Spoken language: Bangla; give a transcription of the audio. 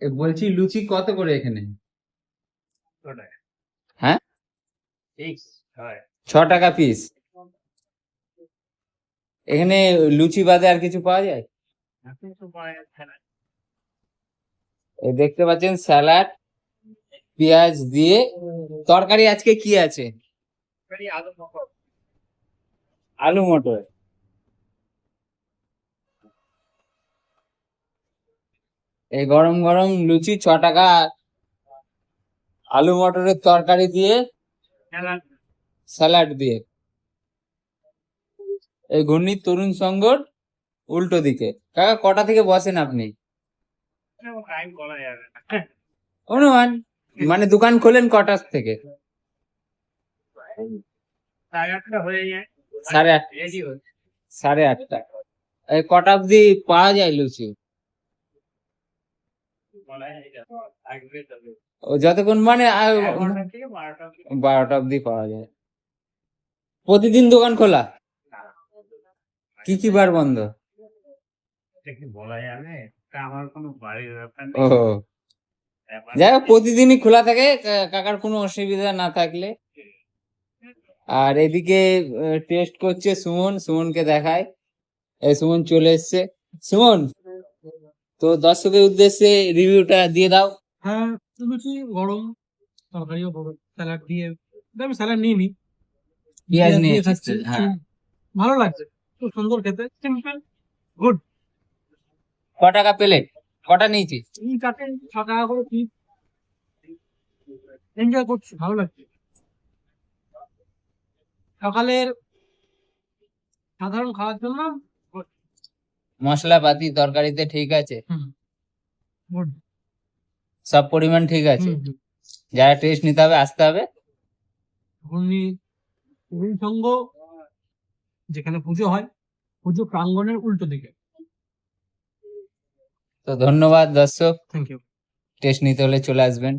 বলছি লুচি কত করে এখানে? ওটাই হ্যাঁ, ফিক্স হয় 6 টাকা পিস। এখানে লুচি বাদে আর কিছু পাওয়া যায়? এখন তো পাওয়া যাচ্ছে না। এই দেখতে পাচ্ছেন স্যালাড পেঁয়াজ দিয়ে। তরকারি আজকে কি আছে? এবারে আলু মটর আলু মটর। এই গরম গরম লুচি 6 টাকা, আলু মটরের তরকারি দিয়ে, স্যালাড স্যালাড দিয়ে। এই ঘূর্ণির তরুণ সংঘর উল্টো দিকে। কাকা কটা থেকে বসেন আপনি? টাইম করা যাবে না। অনুমান, মানে দোকান খোলেন কটার থেকে? 8:30 হয়ে যায়। 8:30। রেডি হচ্ছে 8:30। এই কটা অব্দি পাওয়া যায় লুচি? বলা যায় না। আসবে তবে ও যতক্ষণ মানে 11টা থেকে 12টা অবধি 12টা অব্দি পাওয়া যায়। প্রতিদিন দোকান খোলা? না। কি কি বার বন্ধ? এটা কি বলা যাবে? এটা আমার কোনো বাড়ির ব্যাপার ও, নেই। ব্যাপার যাই হোক প্রতিদিনই খোলা থাকে, কাকার কোনো অসুবিধা না থাকলে। আর এদিকে টেস্ট করছে সুমন, সুমনকে দেখায়। এই সুমন চলে এসছে। সুমন, তো দর্শকের উদ্দেশ্যে রিভিউটা দিয়ে দাও। হ্যাঁ, লুচি গরম, তরকারিও গরম, স্যালাড দিয়ে। আমি স্যালাড নিইনি, পেঁয়াজ পেঁয়াজ নিয়ে দিয়ে খাচ্ছি। এসেছে, হ্যাঁ। ভালো লাগছে, খুব সুন্দর খেতে, সিম্পল, গুড। ক টাকা প্লেট? কটা নিয়েছি? এই চাটে 6 টাকা করে পিস, এনজয় করছি, ভালো লাগছে। সকালের সাধারণ খাওয়ার জন্য মশলাপাতি তরকারিতে ঠিক আছে? গুড। সব পরিমাণ ঠিক আছে? যারা টেস্ট নিতে হবে আসতে হবে। ঘূর্ণি তরুণ সংঘ, যেখানে পুজো হয়, পুজো প্রাঙ্গণের উল্টো দিকে। তো ধন্যবাদ দর্শক, থ্যাংক ইউ। টেস্ট নিতে হলে চলে আসবেন।